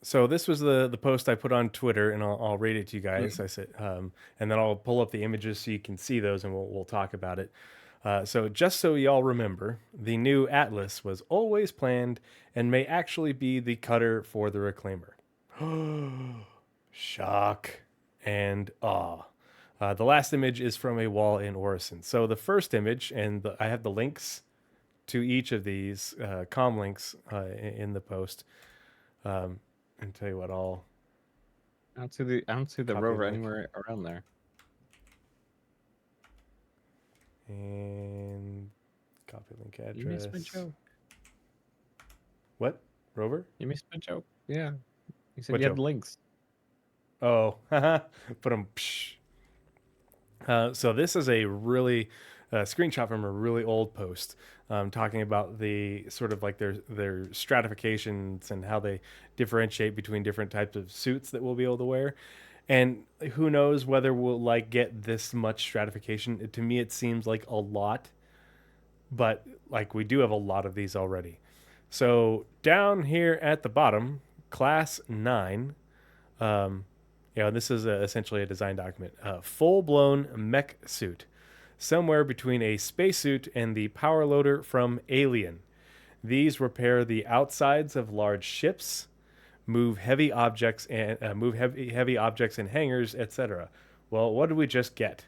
So this was the post I put on Twitter, and I'll read it to you guys. Mhm. I said, and then I'll pull up the images so you can see those, and we'll talk about it. So just so y'all remember, the new Atlas was always planned and may actually be the cutter for the Reclaimer. Shock and awe. The last image is from a wall in Orison. So the first image, and I have the links to each of these com links in the post. And tell you what, I'll I don't see the copy rover link anywhere around there. and copy link You missed my address. joke. What? Rover? You missed my joke. Yeah. You said What you had joke? links. Oh, haha. Put them. So this is a really screenshot from a really old post talking about the sort of like their stratifications and how they differentiate between different types of suits that we'll be able to wear. And who knows whether we'll like get this much stratification. To me, it seems like a lot, but like we do have a lot of these already. So down here at the bottom, class 9, this is essentially a design document. Full blown mech suit, somewhere between a spacesuit and the power loader from Alien. These repair the outsides of large ships, move heavy objects and move heavy objects in hangars, etc. Well, what did we just get?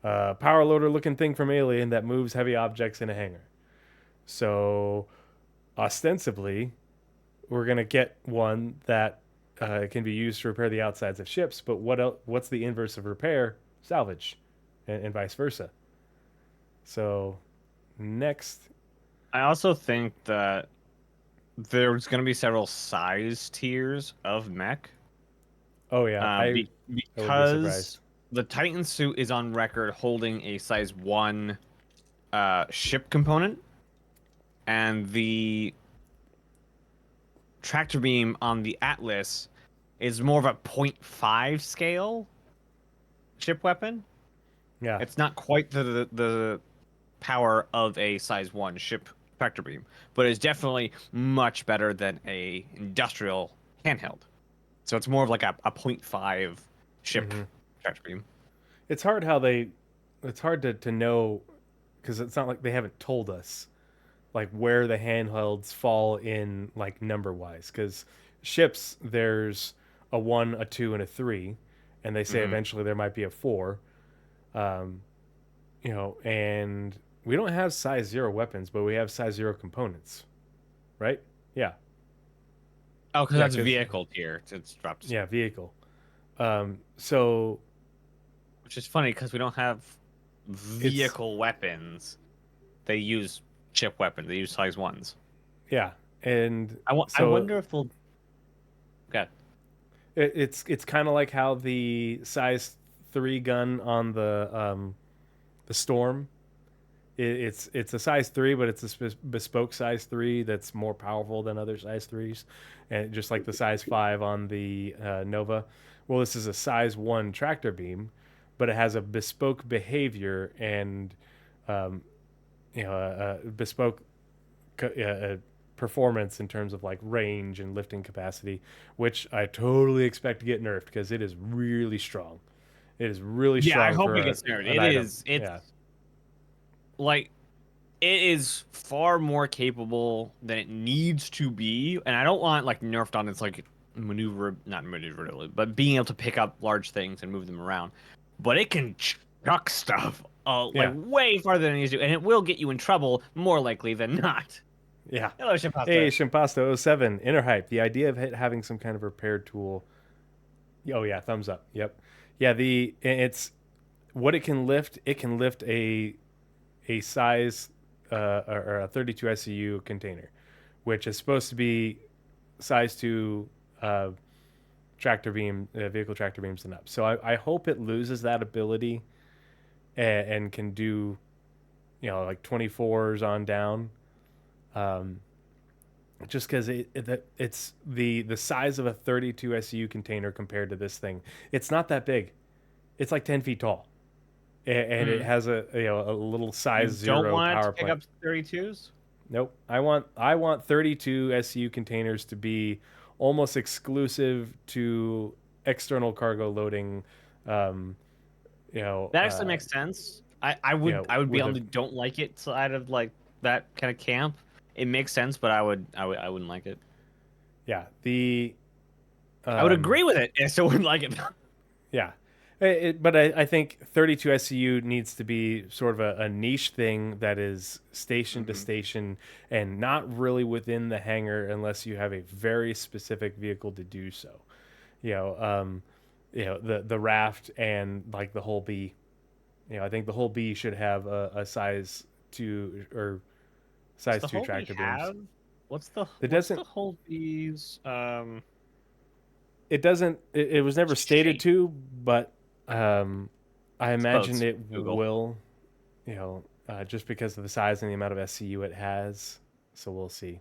Power loader looking thing from Alien that moves heavy objects in a hangar. So ostensibly, we're gonna get one that can be used to repair the outsides of ships. But what else, what's the inverse of repair? Salvage, and vice versa. So next, I also think that there's going to be several size tiers of mech. oh yeah, I would be Because surprised. the Titan suit is on record holding a size 1 ship component, and the tractor beam on the Atlas is more of a .5 scale ship weapon. Yeah. It's not quite the power of a size 1 ship tractor beam, but it's definitely much better than a industrial handheld. So it's more of like a .5 ship Mm-hmm. tractor beam. It's hard how they. It's hard to know because it's not like they haven't told us like where the handhelds fall in like number wise. Because ships, there's a 1, a 2, and a 3, and they say Hmm. eventually there might be a 4. Um, and we don't have size 0 weapons, but we have size 0 components, right? Yeah, Oh, because yeah, that's because vehicle tier. It's dropped. yeah, vehicle. So Which is funny because we don't have it's vehicle weapons. They use chip weapons. They use size ones. yeah, and I so wonder if they'll. Okay. it's kind of like how the size 3 gun on the Storm. It's a size 3, but it's a bespoke size 3 that's more powerful than other size 3s, and just like the size 5 on the Nova. Well, this is a size 1 tractor beam, but it has a bespoke behavior and um, a bespoke performance in terms of like range and lifting capacity, which I totally expect to get nerfed because it is really strong. It is really Yeah, I strong hope for it gets narrowed. an It item. is. It's Yeah. like it is far more capable than it needs to be, and I don't want like nerfed on its like not maneuverability, but being able to pick up large things and move them around. But it can chuck stuff like Yeah. way farther than it needs to, and it will get you in trouble more likely than not. Yeah. Hello, Hey, Shimposter. Shimpasta07, inner hype. The idea of it having some kind of repair tool. Oh yeah, thumbs up. Yep. Yeah, it's what it can lift. It can lift a size or a 32 SCU container, which is supposed to be size 2 uh, vehicle tractor beams and up. So I hope it loses that ability and can do like 24s on down. Um, just because it's the size of a 32 SU container compared to this thing. It's not that big. It's like 10 feet tall, and it Mm. has a little size You don't 0 want it to power pick plant. up 32s? Nope. I want 32 SCU containers to be almost exclusive to external cargo loading. Um, you know, That actually uh, makes sense. I would be with on a the don't like it side of like that kind of camp. It makes sense, but I wouldn't like it. yeah the I would um agree with it. I still wouldn't like it. yeah. But I think 32 SCU needs to be sort of a niche thing that is station to hmm station and not really within the hangar unless you have a very specific vehicle to do so. You know, the raft and like the whole B. I think the whole B should have a size two or Does size the two whole we tractor beams. have? What's the It what's the doesn't. whole bees It doesn't. It was never stated shape? to, but um, I imagine Suppose it Google. will. Just because of the size and the amount of SCU it has. So we'll see.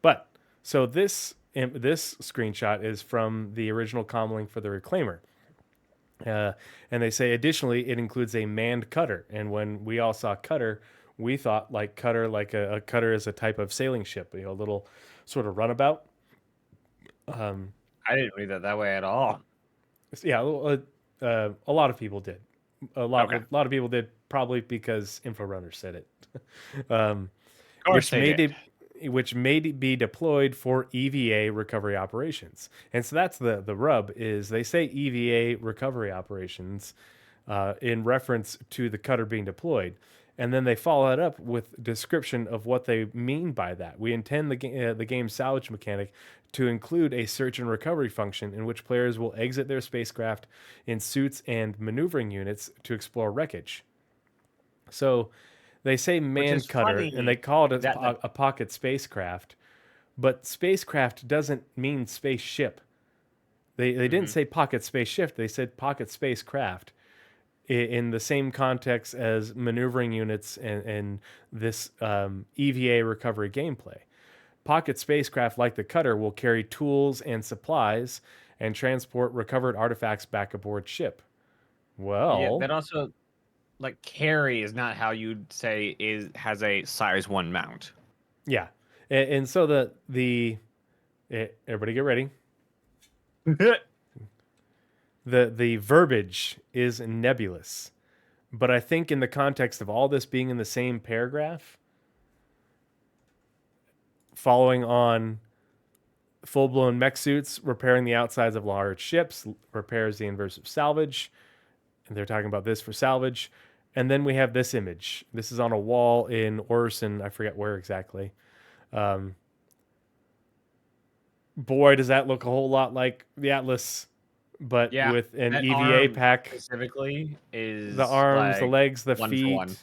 But so this screenshot is from the original comlink for the Reclaimer. And they say additionally it includes a manned cutter. And when we all saw cutter, we thought like cutter, like a cutter is a type of sailing ship, a little sort of runabout. Um, I didn't read that way at all. yeah, a lot of people did. Okay. A lot of people did probably because InfoRunner said it. um, Of course which they made did. it which may be deployed for EVA recovery operations. And so that's the rub is they say EVA recovery operations in reference to the cutter being deployed. And then they follow it up with description of what they mean by that. We intend the game's salvage mechanic to include a search and recovery function in which players will exit their spacecraft in suits and maneuvering units to explore wreckage. So they say Which man is cutter and they funny call it that the a pocket spacecraft, but spacecraft doesn't mean spaceship. They didn't hmm say pocket spaceship, they said pocket spacecraft in the same context as maneuvering units and this EVA recovery gameplay. Pocket spacecraft like the cutter will carry tools and supplies and transport recovered artifacts back aboard ship. yeah, Well, that also like carry is not how you'd say is has a size one mount. yeah. And so everybody get ready. The verbiage is nebulous. But I think in the context of all this being in the same paragraph, following on full blown mech suits, repairing the outsides of large ships, repairs the inverse of salvage. And they're talking about this for salvage. And then we have this image. This is on a wall in Orson. I forget where exactly. Um, Boy, does that look a whole lot like the Atlas, but Yeah, with an that EVA arm pack. specifically The is arms, the like legs, the one for one. feet.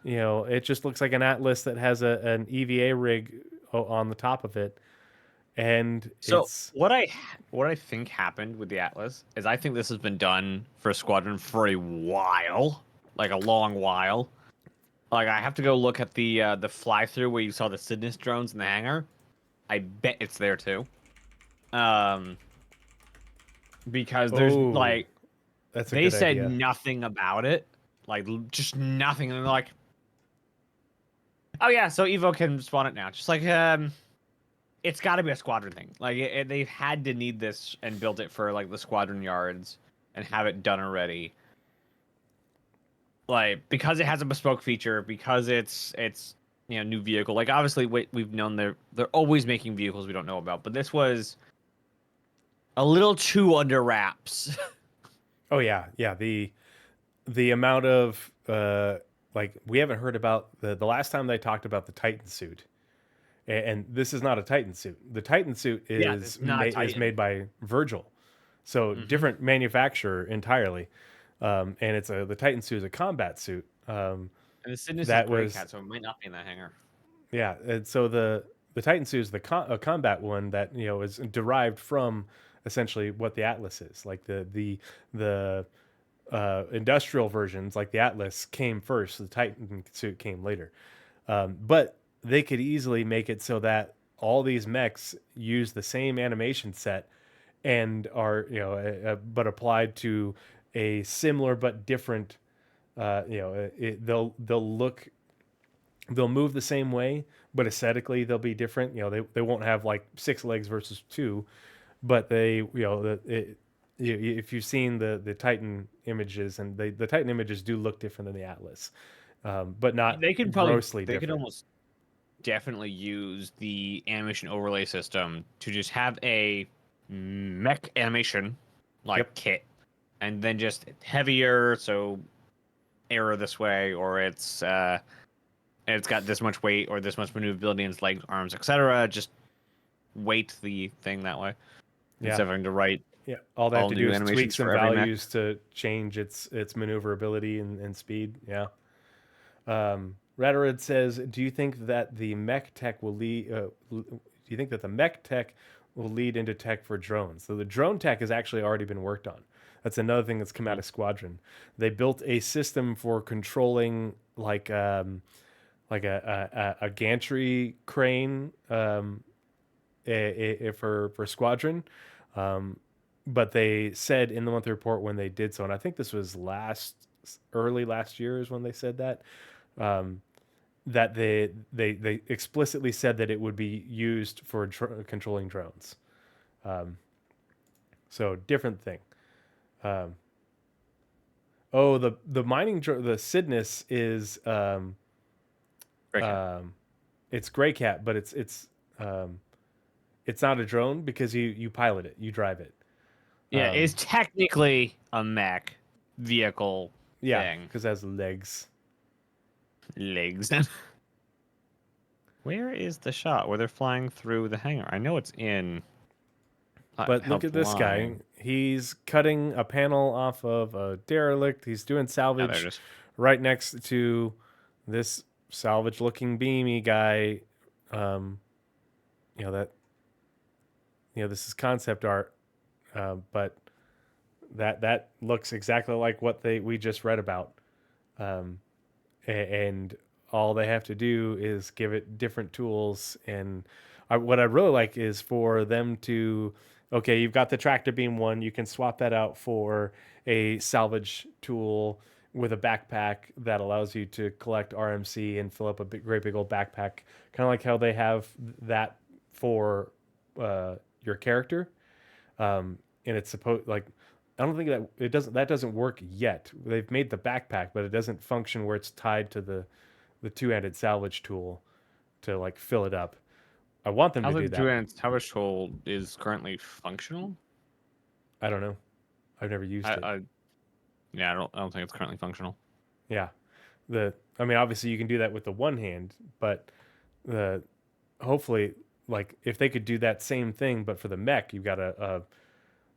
It just looks like an Atlas that has an EVA rig on the top of it, and So it's what I think happened with the Atlas is I think this has been done for Squadron for a while, like a long while. Like I have to go look at the fly through where you saw the Cygnus drones in the hangar. I bet it's there too. Um, because there's oh, like that's a they good said idea. nothing about it, like just nothing, and they're like, oh yeah, so Evo can spawn it now. Just like it's got to be a squadron thing. Like they've had to need this and built it for like the squadron yards and have it done already. Like because it has a bespoke feature, because it's new vehicle. Like obviously we've known they're always making vehicles we don't know about, but this was a little too under wraps. Oh yeah, yeah. The amount of like we haven't heard about the last time they talked about the Titan suit, and this is not a Titan suit. The Titan suit Yeah, this is not a is Titan. made by Virgil, so hmm different manufacturer entirely. And it's the Titan suit is a combat suit. And the Cygnus is That Gray was Cat, so it might not be in that hangar. Yeah, and so the Titan suit is a combat one that is derived from essentially what the Atlas is. Like the industrial versions, like the Atlas, came first. The Titan suit came later. But they could easily make it so that all these mechs use the same animation set and are but applied to a similar but different. They'll look they'll move the same way, but aesthetically they'll be different. You know, they won't have like 6 legs versus 2, but they, you know, if you've seen the Titan images, and the Titan images do look different than the Atlas, but not grossly They could different. almost definitely use the animation overlay system to just have a mech animation like Yep. kit, and then just heavier, so arrow this way, or it's got this much weight or this much maneuverability in its legs, arms, etc. Just weight the thing that way Yeah. instead of having to write Yeah. All they have all to do new is tweak animations some for every mech. values to change its maneuverability and speed. Yeah. Ratarid says, "Do you think that the mech tech will lead? Do you think that the mech tech will lead into tech for drones? So the drone tech has actually already been worked on. That's another thing that's come out of Squadron. They built a system for controlling like a gantry crane for Squadron. But they said in the monthly report when they did so, and I think this was early last year is when they said that, um, that they explicitly said that it would be used for controlling drones. Um, so different thing. Um, oh, the the Sidnus is it's Gray Cat, but um, it's not a drone because you pilot it, you drive it. Yeah, it's technically a mech vehicle Yeah, thing. because it has legs. Legs. Where is the shot where they're flying through the hangar? I know it's in But look Help at this guy. Line. He's cutting a panel off of a derelict. He's doing Yeah, there it salvage is. right next to this salvage looking beamy guy. Um, you know that this is concept art, but that looks exactly like what we just read about. Um, and all they have to do is give it different tools. And what I really like is for them to, okay, you've got the tractor beam one, you can swap that out for a salvage tool with a backpack that allows you to collect RMC and fill up a great big old backpack, kind of like how they have that for your character. And it's supposed like I don't think that doesn't work yet. They've made the backpack, but it doesn't function where it's tied to the two-handed salvage tool to like fill it up. I want them How to the do that. Duan's Tower Tool is currently functional? I don't know. I've never used it. I yeah, I don't think it's currently functional. Yeah. I mean obviously you can do that with the one hand, but the hopefully like if they could do that same thing but for the mech, you've got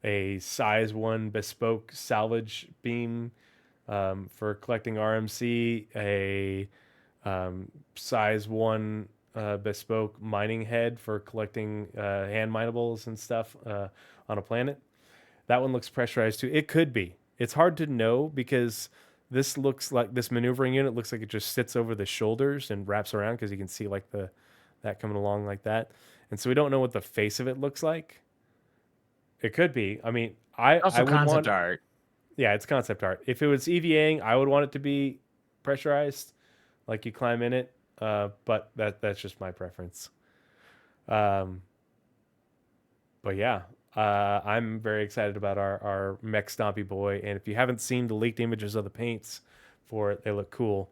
a size 1 bespoke salvage beam for collecting RMC, a size 1 bespoke mining head for collecting hand minables and stuff on a planet. That one looks pressurized too. It could be. It's hard to know because this looks like this maneuvering unit looks like it just sits over the shoulders and wraps around because you can see like that coming along like that. And so we don't know what the face of it looks like. It could be. I mean, I Also, would concept want. art. Yeah, it's concept art. If it was EVAing, I would want it to be pressurized, like you climb in it. But that's just my preference. Um, but yeah, I'm very excited about our mech stompy boy. And if you haven't seen the leaked images of the paints for it, they look cool.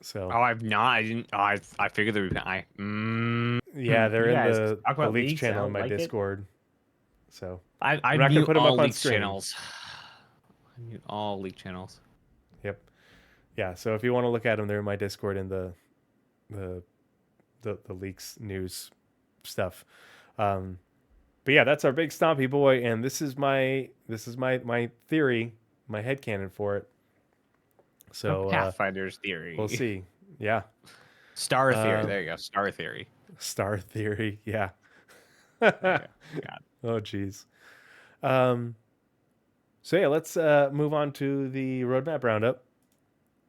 So Oh, I've not. I didn't. Oh, I figured there would be. yeah, they're You in guys the talk about leaks leaks. I channel in don't my like it. Discord. So I I'm not gonna mute put them all up on leaks screen. channels. I mute all leak channels. Yep. Yeah. So if you want to look at them, they're in my Discord in the the leaks news stuff. Um, but yeah, that's our big stompy boy, and this is my theory, my headcanon for it. Oh, So Pathfinders we'll theory. see. Yeah. Star theory. Uh, There you go. Star theory. Star theory. Yeah. There you Oh go. God. geez. So yeah, let's move on to the roadmap roundup.